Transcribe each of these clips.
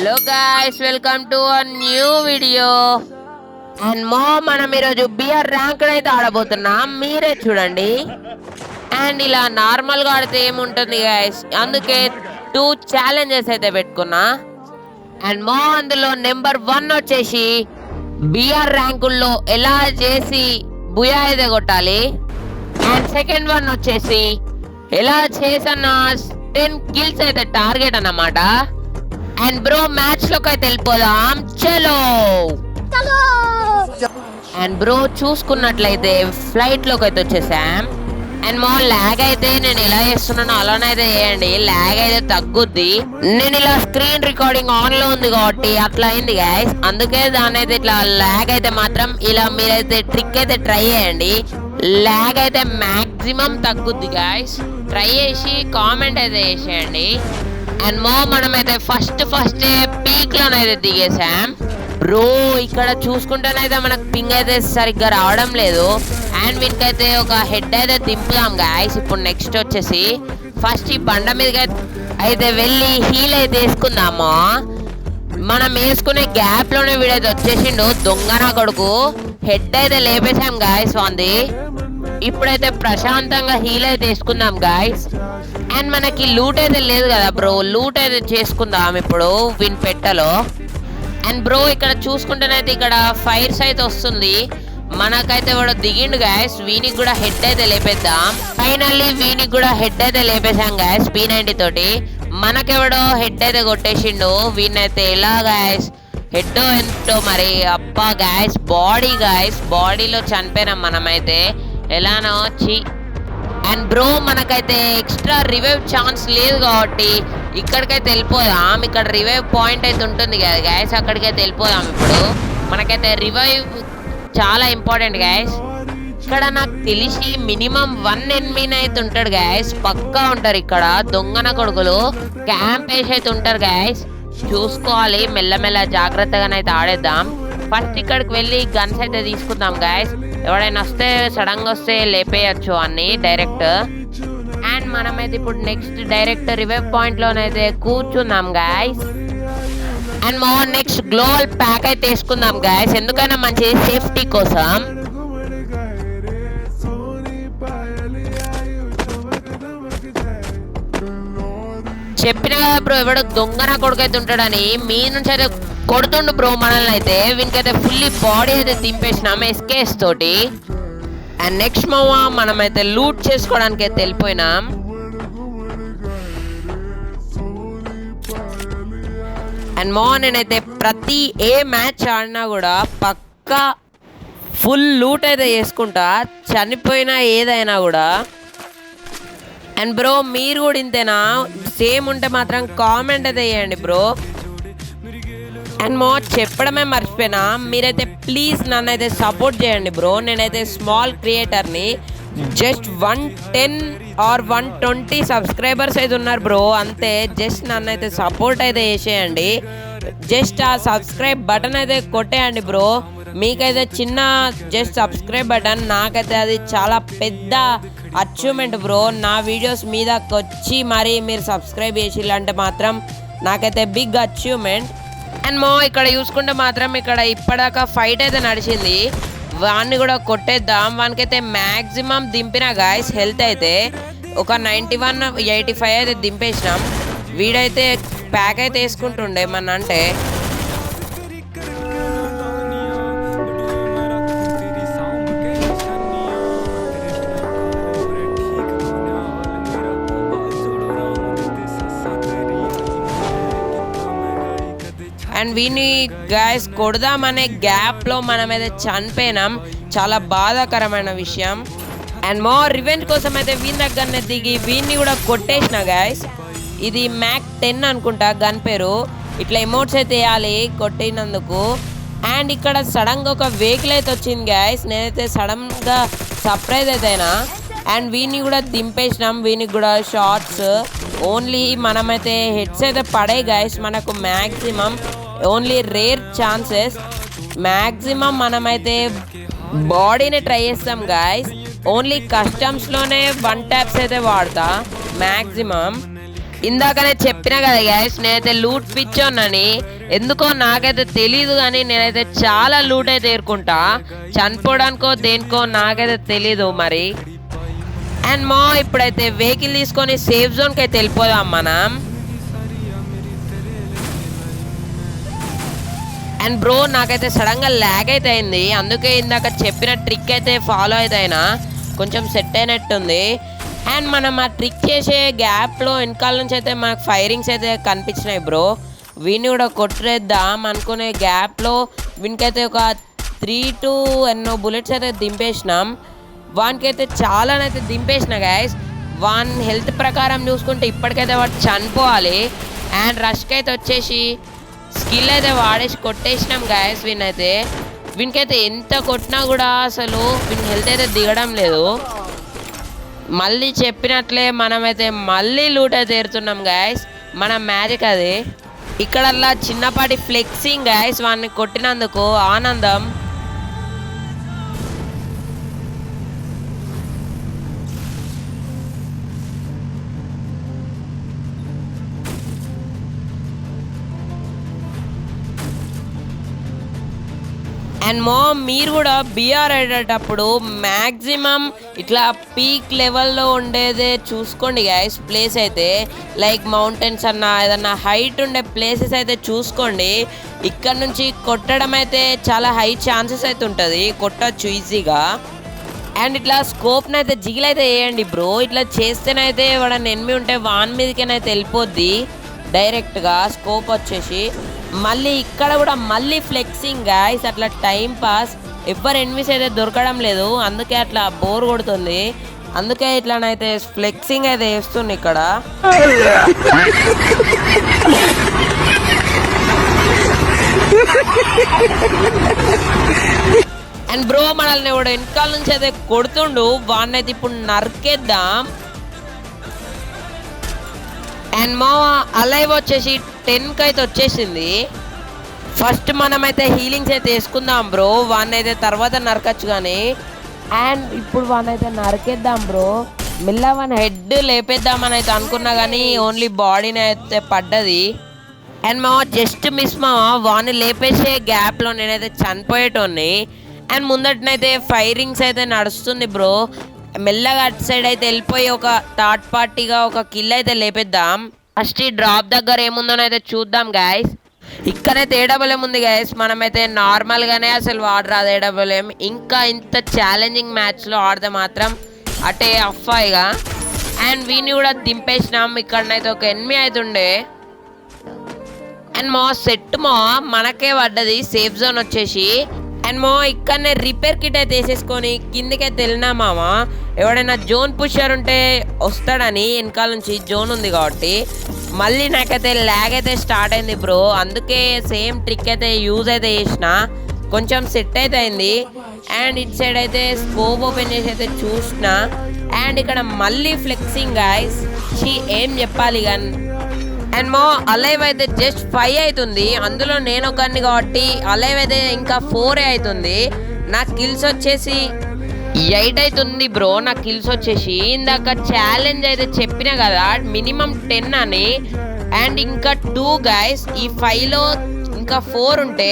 Hello guys, welcome to a new video. And మనం ఈరోజు BR rank అయితే ఆడబోతున్నాం, మీరే చూడండి. అండ్ ఇలా నార్మల్గా ఆడితే ఏముంటుంది గాయ్స్, అందుకే 2 ఛాలెంజెస్ అయితే పెట్టుకున్నా. అండ్ అందులో నెంబర్ 1 వచ్చేసి బిఆర్ ర్యాంకుల్లో ఎలా చేసి బుయా అయితే కొట్టాలి. అండ్ సెకండ్ వన్ వచ్చేసి ఎలా చేసన్న 10 కిల్స్ అయితే టార్గెట్ అన్నమాట. అండ్ బ్రో మ్యాచ్ లోకి అయితే వెళ్ళిపోదాం, చలో. అండ్ బ్రో చూసుకున్నట్లయితే ఫ్లైట్ లోకి అయితే వచ్చేసాం. అండ్ ల్యాగ్ అయితే నేను ఎలా చేస్తున్నానో అలానే అయితే చేయండి, ల్యాగ్ అయితే తగ్గుద్ది. నేను ఇలా స్క్రీన్ రికార్డింగ్ ఆన్ లో ఉంది కాబట్టి అట్లా అయింది గైస్, అందుకే దాని అయితే ఇట్లా ల్యాగ్ అయితే మాత్రం ఇలా మీరైతే ట్రిక్ అయితే ట్రై చేయండి, ల్యాగ్ అయితే మాక్సిమం తగ్గుద్ది గైస్. ట్రై చేసి కామెంట్ అయితే చేసేయండి. అండ్ మనమైతే ఫస్ట్ పీక్ లోనైతే దిగేసాం. బ్రో ఇక్కడ చూసుకుంటేనైతే మనకు పింగ్ అయితే సరిగ్గా రావడం లేదు. అండ్ వీనికైతే ఒక హెడ్ అయితే దింపుదాం గాయస్. ఇప్పుడు నెక్స్ట్ వచ్చేసి ఫస్ట్ ఈ బండ మీద అయితే వెళ్ళి హీల్ అయితే వేసుకుందాము. మనం వేసుకునే గ్యాప్ లోనే వీడైతే వచ్చేసిండు, దొంగన కొడుకు. హెడ్ అయితే లేపేసాం గాయస్ వాంది. ఇప్పుడైతే ప్రశాంతంగా హీల్ అయితే వేసుకుందాం గాయస్. అండ్ మనకి లూట్ అయితే లేదు కదా బ్రో, లూట్ అయితే చేసుకుందాం ఇప్పుడు విన్ పెట్టలో. అండ్ బ్రో ఇక్కడ చూసుకుంటేనైతే ఇక్కడ ఫైర్స్ అయితే వస్తుంది. మనకైతే వాడు దిగిండు గాయస్, వీనికి కూడా హెడ్ అయితే లేపేద్దాం. ఫైనల్లీ వీనికి కూడా హెడ్ అయితే లేపేసాం గాయస్ P90 తోటి. మనకెవడో హెడ్ అయితే కొట్టేసిండు, వీనైతే ఎలా గాయస్ హెడ్ ఎంతో మరి అప్పా గాయస్. బాడీలో చనిపోయినాం మనమైతే, ఎలానో వచ్చి. అండ్ బ్రో మనకైతే ఎక్స్ట్రా రివైవ్ ఛాన్స్ లేదు కాబట్టి ఇక్కడికైతే వెళ్ళిపోదాం. ఇక్కడ రివైవ్ పాయింట్ అయితే ఉంటుంది కదా గాయస్, అక్కడికైతే వెళ్ళిపోదాం. ఇప్పుడు మనకైతే రివైవ్ చాలా ఇంపార్టెంట్ గాయస్. ఇక్కడ నాకు తెలిసి మినిమం 1 ఎనిమిది అయితే ఉంటాడు గాయస్, పక్కా ఉంటారు ఇక్కడ దొంగన కొడుకులు. క్యాంప్ వేసి అయితే ఉంటారు గాయస్, చూసుకోవాలి. మెల్లమెల్ల జాగ్రత్తగానైతే ఆడేద్దాం. ఫస్ట్ ఇక్కడికి వెళ్ళి గన్స్ అయితే తీసుకుందాం గాయస్. ఎవడైనా వస్తే సడన్ గా వస్తే లేపేయచ్చు అన్ని డైరెక్ట్. అండ్ మనమైతే ఇప్పుడు నెక్స్ట్ డైరెక్ట్ రివైవ్ పాయింట్ లోనైతే కూర్చుందాం guys. And next global pack అయితే వేసుకుందాం గాయస్, ఎందుకైనా మంచి సేఫ్టీ కోసం. చెప్పిన కదా బ్రో, ఎవడో దొంగన కొడుకైతే ఉంటాడని. మీ నుంచి అయితే కొడుతుండు బ్రో మనల్ని అయితే. వీనికైతే ఫుల్లీ బాడీ అయితే దింపేసినాం ఎస్కేస్ తోటి. అండ్ నెక్స్ట్ మనమైతే లూట్ చేసుకోవడానికి అయితే వెళ్ళిపోయినాం. అండ్ నేనైతే ప్రతి ఏ మ్యాచ్ ఆడినా కూడా పక్కా ఫుల్ లూట్ అయితే చేసుకుంటా, చనిపోయినా ఏదైనా కూడా. అండ్ బ్రో మీరు కూడా ఇంతేనా? సేమ్ ఉంటే మాత్రం కామెంట్ అయితే వేయండి బ్రో. అండ్ చెప్పడమే మర్చిపోయినా, మీరైతే ప్లీజ్ నన్ను అయితే సపోర్ట్ చేయండి బ్రో. నేనైతే స్మాల్ క్రియేటర్ని, జస్ట్ 110 ఆర్ 120 సబ్స్క్రైబర్స్ అయితే ఉన్నారు బ్రో, అంతే. జస్ట్ నన్ను అయితే సపోర్ట్ అయితే చేసేయండి. జస్ట్ ఆ సబ్స్క్రైబ్ బటన్ అయితే కొట్టేయండి బ్రో. మీకైతే చిన్న జస్ట్ సబ్స్క్రైబ్ బటన్, నాకైతే అది చాలా పెద్ద అచీవ్మెంట్ బ్రో. నా వీడియోస్ మీదకి వచ్చి మరి మీరు సబ్స్క్రైబ్ చేసిల్లంటే మాత్రం నాకైతే బిగ్ అచీవ్మెంట్. అండ్ ఇక్కడ చూసుకుంటే మాత్రం ఇక్కడ ఇప్పటిదాకా ఫైట్ అయితే నడిచింది, వాడిని కూడా కొట్టేద్దాం. వానికైతే మ్యాక్సిమం దింపిన గాయస్ హెల్త్ అయితే ఒక 91 85 అయితే దింపేసినాం. వీడైతే ప్యాక్ అయితే వేసుకుంటుండే మన అంటే. అండ్ వీని గాయస్ కొడదామనే గ్యాప్లో మనమైతే చనిపోయినాం, చాలా బాధాకరమైన విషయం. అండ్ రివెంజ్ కోసం అయితే వీని దగ్గరనే దిగి వీన్ని కూడా కొట్టేసిన గాయస్. ఇది మ్యాక్ 10 అనుకుంటా గన్ పేరు. ఇట్లా ఎమోట్స్ అయితే వేయాలి కొట్టినందుకు. అండ్ ఇక్కడ సడన్గా ఒక వెహికల్ అయితే వచ్చింది గాయస్, నేనైతే సడన్గా సర్ప్రైజ్ అయితే అయినా. అండ్ వీని కూడా దింపేసినాం, వీనికి కూడా షార్ట్స్. ఓన్లీ మనమైతే హెడ్స్ అయితే పడే గాయస్, మనకు maximum only rare chances. Maximum మనమైతే బాడీని ట్రై చేస్తాం గాయస్. ఓన్లీ కస్టమ్స్లోనే 1 ట్యాప్స్ అయితే వాడతా మ్యాక్సిమం. ఇందాకనే చెప్పినా కదా గైస్, నేనైతే లూట్ పిచ్చోనని. ఎందుకో నాకైతే తెలీదు కానీ నేనైతే చాలా లూట్ అయితే ఏరుకుంటా. చనిపోవడానికో దేనికో నాకైతే తెలీదు మరి. అండ్ ఇప్పుడైతే వెహికల్ తీసుకొని సేఫ్ జోన్కి అయితే వెళ్ళిపోదాం మనం. అండ్ బ్రో నాకైతే సడన్గా ల్యాగ్ అయితే అయింది, అందుకే ఇందాక చెప్పిన ట్రిక్ అయితే ఫాలో అయితే అయినా కొంచెం సెట్ అయినట్టుంది. అండ్ మనం ఆ ట్రిక్ చేసే గ్యాప్లో వెనకాల నుంచి అయితే మనకు ఫైరింగ్స్ అయితే కనిపించినాయి బ్రో. వీని కూడా కొట్టేద్దాం అనుకునే గ్యాప్లో వీనికైతే ఒక 3 to ఎన్నో బుల్లెట్స్ అయితే దింపేసినాం. వానికైతే చాలానైతే దింపేసిన గైస్. వాన్ హెల్త్ ప్రకారం చూసుకుంటే ఇప్పటికైతే వాడు చనిపోవాలి. అండ్ రష్కి అయితే వచ్చేసి స్కిల్ అయితే వాడేసి కొట్టేసినాం గైస్. వీనికైతే ఎంత కొట్టినా కూడా అసలు వీని హెల్త్ అయితే దిగడం లేదు. మళ్ళీ చెప్పినట్లే మనమైతే మళ్ళీ లూట్ అయితే ఏరుతున్నాం గైస్. మన మ్యాజిక్ అది. ఇక్కడల్లా చిన్నపాటి ఫ్లెక్సింగ్ గైస్, వాడిని కొట్టినందుకు ఆనందం. అండ్ మీరు కూడా బీఆర్ ఆడేటప్పుడు మ్యాక్సిమం ఇట్లా పీక్ లెవెల్లో ఉండేదే చూసుకోండి గైస్. ప్లేస్ అయితే లైక్ మౌంటైన్స్ అన్న ఏదన్నా హైట్ ఉండే ప్లేసెస్ అయితే చూసుకోండి. ఇక్కడ నుంచి కొట్టడం అయితే చాలా హై ఛాన్సెస్ అయితే ఉంటుంది, కొట్టచ్చు ఈజీగా. అండ్ ఇట్లా స్కోప్ని అయితే జిగిలైతే వేయండి బ్రో. ఇట్లా చేస్తేనైతే వాడని ఎనిమి ఉంటే వాన్ మీదకైతే వెళ్ళిపోద్ది డైరెక్ట్గా స్కోప్ వచ్చేసి. మళ్ళీ ఇక్కడ కూడా మళ్ళీ ఫ్లెక్సింగ్ గైస్, అట్లా టైం పాస్. ఎవరు ఎనిమిస్ అయితే దొరకడం లేదు, అందుకే అట్లా బోర్ కొడుతుంది. అందుకే ఇట్లానైతే ఫ్లెక్సింగ్ అయితే వేస్తుంది ఇక్కడ. అండ్ బ్రో మనల్ని కూడా వెనకాల నుంచి అయితే కొడుతుండు, వాడినైతే ఇప్పుడు నరికేద్దాం. అండ్ అలైవ్ వచ్చేసి 10కి అయితే వచ్చేసింది. ఫస్ట్ మనమైతే హీలింగ్స్ అయితే వేసుకుందాం బ్రో, వాడిని అయితే తర్వాత నరకచ్చు కానీ. అండ్ ఇప్పుడు వాడినైతే నరికేద్దాం బ్రో. మెల్ల వాని హెడ్ లేపేద్దామని అయితే అనుకున్నా కానీ ఓన్లీ బాడీని అయితే పడ్డది. అండ్ జస్ట్ మిస్ వాడిని లేపేసే గ్యాప్లో నేనైతే చనిపోయేటోని. అండ్ ముందటనైతే ఫైరింగ్స్ అయితే నడుస్తుంది బ్రో. మెల్లగా అటు సైడ్ అయితే వెళ్ళిపోయి ఒక థర్డ్ పార్టీగా ఒక కిల్ అయితే లేపేద్దాం. ఫస్ట్ ఈ డ్రాప్ దగ్గర ఏముందోనైతే చూద్దాం గైస్. ఇక్కడైతే ఏడబుల్ఎం ఉంది గైస్. మనమైతే నార్మల్గానే అసలు వాడరాదు ఏడబుల్ఎం. ఇంకా ఇంత ఛాలెంజింగ్ మ్యాచ్లో ఆడితే మాత్రం అటే అఫ్ఫాయిగా. అండ్ వీని కూడా దింపేసినాం. ఇక్కడనైతే ఒక ఎనిమి అవుతుండే. అండ్ సెట్ మనకే పడ్డది సేఫ్ జోన్ వచ్చేసి. అండ్ ఇక్కడనే రిపేర్ కిట్ అయితే వేసేసుకొని కిందకైతే వెళ్ళినా ఎవడైనా జోన్ పుషర్ ఉంటే వస్తాడని వెనకాల నుంచి జోన్ ఉంది కాబట్టి. మళ్ళీ నాకైతే ల్యాగ్ అయితే స్టార్ట్ అయింది బ్రో, అందుకే సేమ్ ట్రిక్ అయితే యూజ్ అయితే చేసిన. కొంచెం సెట్ అయితే అయింది. అండ్ ఇటు సైడ్ అయితే స్కోప్ ఓపెన్ చేసి అయితే చూసిన. అండ్ ఇక్కడ మళ్ళీ ఫ్లెక్సింగ్ గైస్, ఏం చెప్పాలి కానీ. అండ్ అలైవ్ అయితే జస్ట్ 5 అవుతుంది, అందులో నేను ఒకరిని కాబట్టి అలైవ్ అయితే ఇంకా 4 అవుతుంది. నా కిల్స్ వచ్చేసి 8 అవుతుంది బ్రో. నా కిల్స్ వచ్చేసి ఇందాక ఛాలెంజ్ అయితే చెప్పినా కదా మినిమం 10 అని. అండ్ ఇంకా 2 గైస్. ఈ 5లో ఇంకా 4 ఉంటే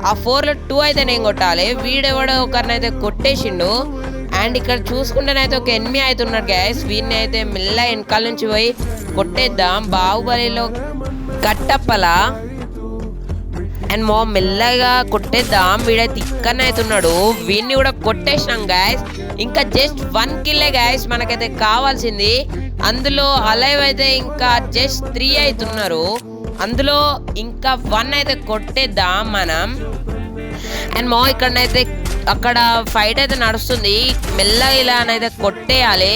ఆ 4లో 2 అయితే నేను కొట్టాలి. వీడెవడో ఒకరినైతే కొట్టేసిండు. అండ్ ఇక్కడ చూసుకుంటేనైతే ఒక ఎనిమి అవుతున్నాడు గైస్. వీడిని అయితే మెల్ల వెనకాల నుంచి పోయి కొట్టేద్దాం. బాహుబలిలో కట్టప్పలా. అండ్ మెల్లగా కొట్టేద్దాం. వీడైతే ఇక్కడనే అవుతున్నాడు. వీడిని కూడా కొట్టేసినాం గైస్. ఇంకా జస్ట్ 1 కిల్లే గైస్ మనకైతే కావాల్సింది. అందులో అలైవ్ అయితే ఇంకా జస్ట్ 3 అవుతున్నారు. అందులో ఇంకా 1 అయితే కొట్టేద్దాం మనం. అండ్ ఇక్కడనైతే అక్కడ ఫైట్ అయితే నడుస్తుంది. మెల్లగా ఇలానైతే కొట్టేయాలి.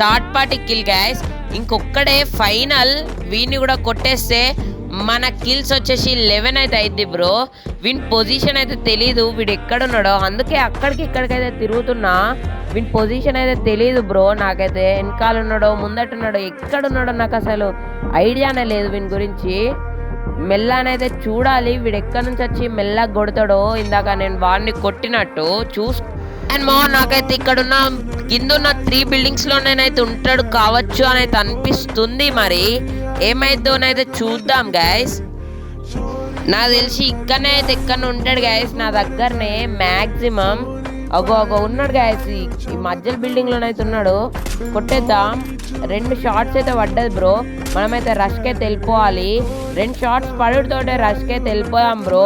Third party kill guys. ఇంకొక్కడే ఫైనల్. వీడిని కూడా కొట్టేస్తే మన కిల్స్ వచ్చేసి 11 అయితే అయింది బ్రో. వీని పొజిషన్ అయితే తెలీదు, వీడు ఎక్కడున్నాడో, అందుకే అక్కడికి ఇక్కడికైతే తిరుగుతున్నా. వీని పొజిషన్ అయితే తెలీదు బ్రో నాకైతే. వెనకాల ఉన్నాడో ముందటున్నాడో ఎక్కడున్నాడో నాకు అసలు ఐడియానే లేదు వీని గురించి. మెల్లనైతే చూడాలి వీడు ఎక్కడి నుంచి వచ్చి మెల్లగా కొడతాడో. ఇందాక నేను వాడిని కొట్టినట్టు అండ్ నాకైతే ఇక్కడున్న కింద ఉన్న 3 బిల్డింగ్స్ లోనేనైతే ఉంటాడు కావచ్చు అని అయితే అనిపిస్తుంది. మరి ఏమైందోనైతే చూద్దాం గైస్. నాకు తెలిసి ఇక్కడనే అయితే ఇక్కడ ఉంటాడు గైస్, నా దగ్గరనే మ్యాక్సిమం. అగో ఉన్నాడు గైస్, ఈ మధ్యలో బిల్డింగ్ లోనైతే ఉన్నాడు. కొట్టేద్దాం. 2 షాట్స్ అయితే పడ్డది బ్రో. మనమైతే రష్కి అయితే వెళ్ళిపోవాలి. 2 షాట్స్ పడుతోటే రష్కి అయితే వెళ్ళిపోయాం బ్రో.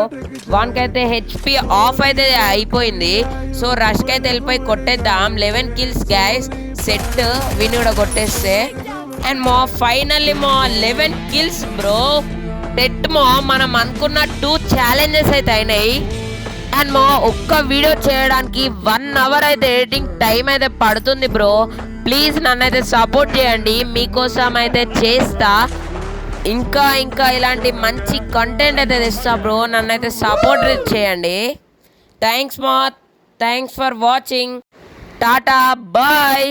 వానికైతే హెచ్పి ఆఫ్ అయితే అయిపోయింది. సో రష్కి అయితే వెళ్ళిపోయి కొట్టేద్దాం. 11 kills గైస్, సెట్. విని కూడా కొట్టేస్తే and finally 11 kills bro. Debt మనం అనుకున్న 2 challenges అయితే అయినాయి. అండ్ ఒక్క వీడియో చేయడానికి 1 hour అయితే ఎడిటింగ్ టైం అయితే పడుతుంది బ్రో. ప్లీజ్ నన్నైతే సపోర్ట్ చేయండి, మీకోసం అయితే చేస్తా. ఇంకా ఇలాంటి మంచి కంటెంట్ అయితే తెస్తా బ్రో. నన్నైతే సపోర్ట్ చేయండి. Thanks for watching. Tata bye.